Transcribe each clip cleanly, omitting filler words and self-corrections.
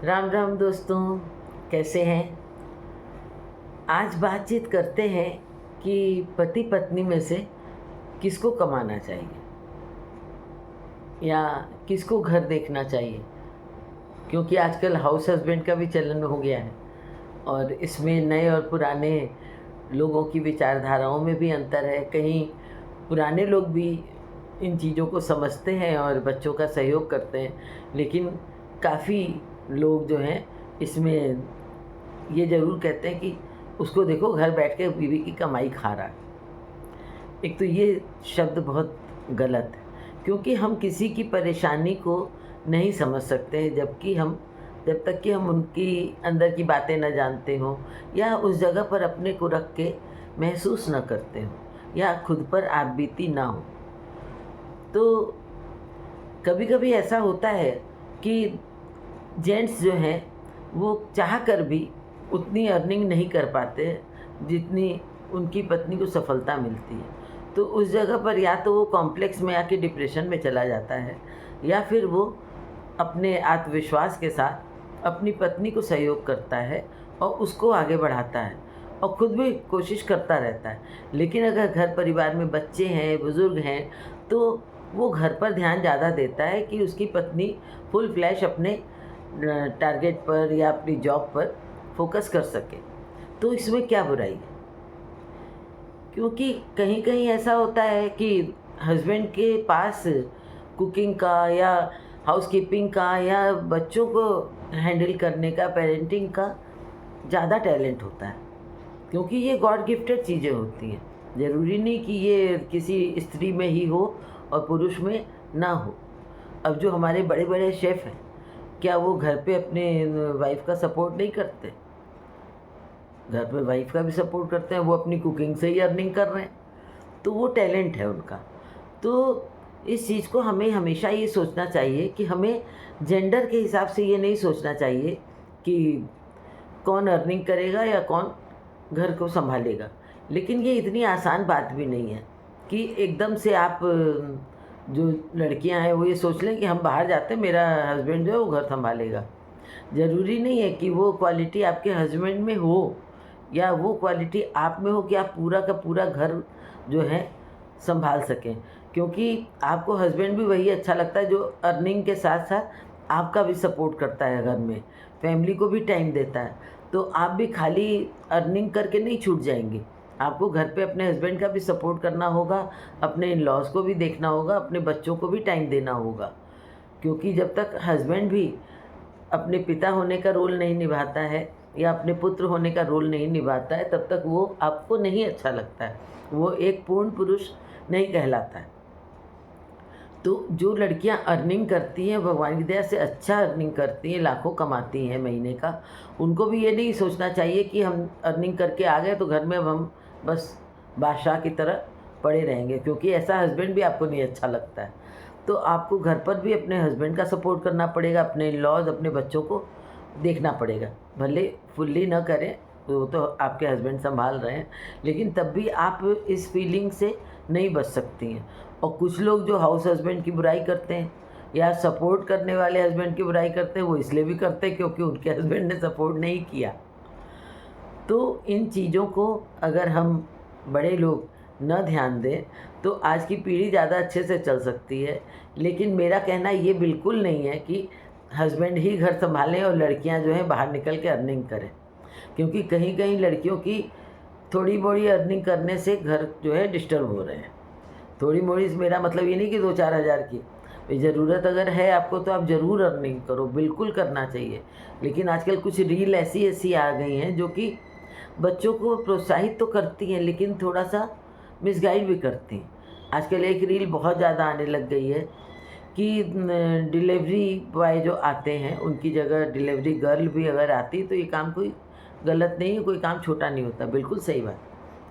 राम राम दोस्तों, कैसे हैं। आज बातचीत करते हैं कि पति पत्नी में से किसको कमाना चाहिए या किसको घर देखना चाहिए। क्योंकि आजकल हाउस हस्बैंड का भी चलन हो गया है और इसमें नए और पुराने लोगों की विचारधाराओं में भी अंतर है। कहीं पुराने लोग भी इन चीज़ों को समझते हैं और बच्चों का सहयोग करते हैं, लेकिन काफ़ी लोग जो हैं इसमें ये ज़रूर कहते हैं कि उसको देखो घर बैठ के बीवी की कमाई खा रहा है। एक तो ये शब्द बहुत गलत है, क्योंकि हम किसी की परेशानी को नहीं समझ सकते हैं जब तक कि हम उनकी अंदर की बातें न जानते हों या उस जगह पर अपने को रख के महसूस न करते हों या खुद पर आपबीती ना हो। तो कभी कभी ऐसा होता है कि जेंट्स जो हैं वो चाह कर भी उतनी अर्निंग नहीं कर पाते जितनी उनकी पत्नी को सफलता मिलती है। तो उस जगह पर या तो वो कॉम्प्लेक्स में आके डिप्रेशन में चला जाता है या फिर वो अपने आत्मविश्वास के साथ अपनी पत्नी को सहयोग करता है और उसको आगे बढ़ाता है और खुद भी कोशिश करता रहता है। लेकिन अगर घर परिवार में बच्चे हैं, बुज़ुर्ग हैं, तो वो घर पर ध्यान ज़्यादा देता है कि उसकी पत्नी फुल फ्लैश अपने टारगेट पर या अपनी जॉब पर फोकस कर सके। तो इसमें क्या बुराई है? क्योंकि कहीं कहीं ऐसा होता है कि हस्बैंड के पास कुकिंग का या हाउसकीपिंग का या बच्चों को हैंडल करने का, पेरेंटिंग का ज़्यादा टैलेंट होता है, क्योंकि ये गॉड गिफ्टेड चीज़ें होती हैं। ज़रूरी नहीं कि ये किसी स्त्री में ही हो और पुरुष में ना हो। अब जो हमारे बड़े बड़े शेफ़ हैं, क्या वो घर पे अपने वाइफ का सपोर्ट नहीं करते? घर पे वाइफ का भी सपोर्ट करते हैं, वो अपनी कुकिंग से ही अर्निंग कर रहे हैं। तो वो टैलेंट है उनका। तो इस चीज़ को हमें हमेशा ये सोचना चाहिए कि हमें जेंडर के हिसाब से ये नहीं सोचना चाहिए कि कौन अर्निंग करेगा या कौन घर को संभालेगा। लेकिन ये इतनी आसान बात भी नहीं है कि एकदम से आप जो लड़कियां हैं वो ये सोच लें कि हम बाहर जाते हैं, मेरा हस्बैंड जो है वो घर संभालेगा। ज़रूरी नहीं है कि वो क्वालिटी आपके हस्बैंड में हो या वो क्वालिटी आप में हो कि आप पूरा का पूरा घर जो है संभाल सकें। क्योंकि आपको हस्बैंड भी वही अच्छा लगता है जो अर्निंग के साथ साथ आपका भी सपोर्ट करता है, घर में फैमिली को भी टाइम देता है। तो आप भी खाली अर्निंग करके नहीं छूट जाएंगे। आपको घर पे अपने हस्बैंड का भी सपोर्ट करना होगा, अपने इन लॉज को भी देखना होगा, अपने बच्चों को भी टाइम देना होगा। क्योंकि जब तक हस्बैंड भी अपने पिता होने का रोल नहीं निभाता है या अपने पुत्र होने का रोल नहीं निभाता है, तब तक वो आपको नहीं अच्छा लगता है, वो एक पूर्ण पुरुष नहीं कहलाता है। तो जो लड़कियां अर्निंग करती हैं, भगवान की दया से अच्छा अर्निंग करती हैं, लाखों कमाती हैं महीने का, उनको भी ये नहीं सोचना चाहिए कि हम अर्निंग करके आ गए तो घर में अब हम बस बादशाह की तरह पड़े रहेंगे, क्योंकि ऐसा हस्बैंड भी आपको नहीं अच्छा लगता है। तो आपको घर पर भी अपने हस्बैंड का सपोर्ट करना पड़ेगा, अपने लॉज, अपने बच्चों को देखना पड़ेगा। भले फुल्ली न करें, वो तो आपके हस्बैंड संभाल रहे हैं, लेकिन तब भी आप इस फीलिंग से नहीं बच सकती हैं। और कुछ लोग जो हाउस हस्बैंड की बुराई करते हैं या सपोर्ट करने वाले हस्बैंड की बुराई करते हैं, वो इसलिए भी करते हैं क्योंकि उनके हस्बैंड ने सपोर्ट नहीं किया। तो इन चीज़ों को अगर हम बड़े लोग न ध्यान दें तो आज की पीढ़ी ज़्यादा अच्छे से चल सकती है। लेकिन मेरा कहना ये बिल्कुल नहीं है कि हस्बैंड ही घर संभालें और लड़कियां जो हैं बाहर निकल के अर्निंग करें, क्योंकि कहीं कहीं लड़कियों की थोड़ी मोड़ी अर्निंग करने से घर जो है डिस्टर्ब हो रहे हैं। थोड़ी मोड़ी से मेरा मतलब ये नहीं कि 2-4 हज़ार की ज़रूरत अगर है आपको तो आप ज़रूर अर्निंग करो, बिल्कुल करना चाहिए। लेकिन आजकल कुछ रील ऐसी ऐसी आ गई हैं जो कि बच्चों को प्रोत्साहित तो करती हैं लेकिन थोड़ा सा मिसगाइड भी करती हैं। आजकल एक रील बहुत ज़्यादा आने लग गई है कि डिलीवरी बॉय जो आते हैं उनकी जगह डिलीवरी गर्ल भी अगर आती तो ये काम कोई गलत नहीं है, कोई काम छोटा नहीं होता। बिल्कुल सही बात,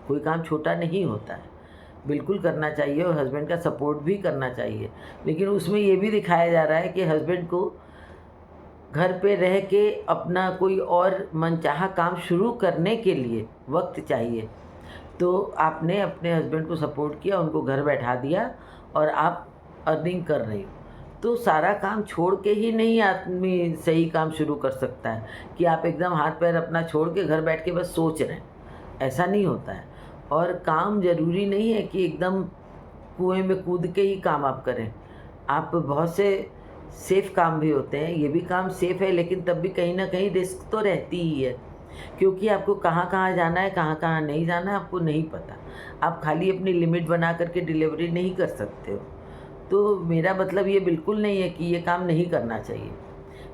कोई काम छोटा नहीं होता है, बिल्कुल करना चाहिए और हस्बैंड का सपोर्ट भी करना चाहिए। लेकिन उसमें ये भी दिखाया जा रहा है कि हस्बैंड को घर पे रह के अपना कोई और मनचाहा काम शुरू करने के लिए वक्त चाहिए। तो आपने अपने हस्बैंड को सपोर्ट किया, उनको घर बैठा दिया और आप अर्निंग कर रही हो। तो सारा काम छोड़ के ही नहीं आदमी सही काम शुरू कर सकता है कि आप एकदम हाथ पैर अपना छोड़ के घर बैठ के बस सोच रहे हैं, ऐसा नहीं होता है। और काम ज़रूरी नहीं है कि एकदम कुएं में कूद के ही काम आप करें। आप बहुत से सेफ़ काम भी होते हैं, ये भी काम सेफ़ है, लेकिन तब भी कहीं न कहीं रिस्क तो रहती ही है, क्योंकि आपको कहाँ-कहाँ जाना है, कहाँ-कहाँ नहीं जाना है, आपको नहीं पता। आप खाली अपनी लिमिट बना कर के डिलीवरी नहीं कर सकते हो। तो मेरा मतलब ये बिल्कुल नहीं है कि ये काम नहीं करना चाहिए,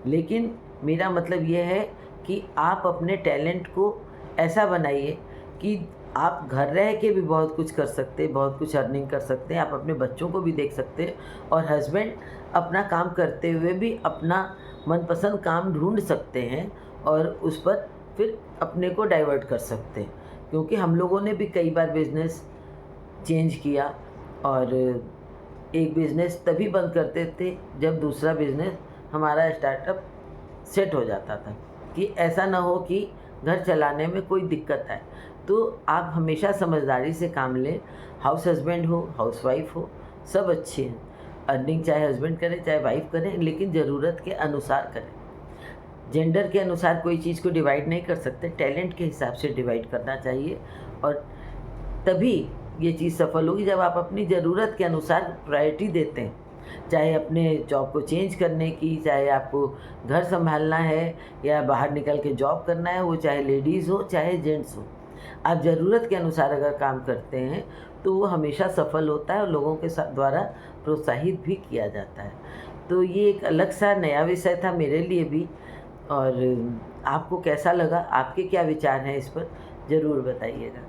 लेकिन मेरा मतलब ये है कि आप अपने टैलेंट को ऐसा बनाइए कि आप घर रह के भी बहुत कुछ कर सकते हैं, बहुत कुछ अर्निंग कर सकते हैं, आप अपने बच्चों को भी देख सकते हैं और हस्बैंड अपना काम करते हुए भी अपना मनपसंद काम ढूँढ सकते हैं और उस पर फिर अपने को डाइवर्ट कर सकते हैं। क्योंकि हम लोगों ने भी कई बार बिज़नेस चेंज किया और एक बिज़नेस तभी बंद करते थे जब दूसरा बिज़नेस हमारा स्टार्टअप सेट हो जाता था, कि ऐसा ना हो कि घर चलाने में कोई दिक्कत आए। तो आप हमेशा समझदारी से काम लें, हाउस हस्बैंड हो, हाउसवाइफ हो, सब अच्छे हैं। अर्निंग चाहे हस्बैंड करें, चाहे वाइफ करें, लेकिन ज़रूरत के अनुसार करें। जेंडर के अनुसार कोई चीज़ को डिवाइड नहीं कर सकते, टैलेंट के हिसाब से डिवाइड करना चाहिए और तभी ये चीज़ सफल होगी जब आप अपनी ज़रूरत के अनुसार प्रायोरिटी देते हैं। चाहे अपने जॉब को चेंज करने की, चाहे आपको घर सँभालना है या बाहर निकल के जॉब करना है, वो चाहे लेडीज़ हो, चाहे जेंट्स हो। आप ज़रूरत के अनुसार अगर काम करते हैं, तो वो हमेशा सफल होता है और लोगों के द्वारा प्रोत्साहित भी किया जाता है। तो ये एक अलग सा नया विषय था मेरे लिए भी और आपको कैसा लगा? आपके क्या विचार हैं इस पर? ज़रूर बताइएगा।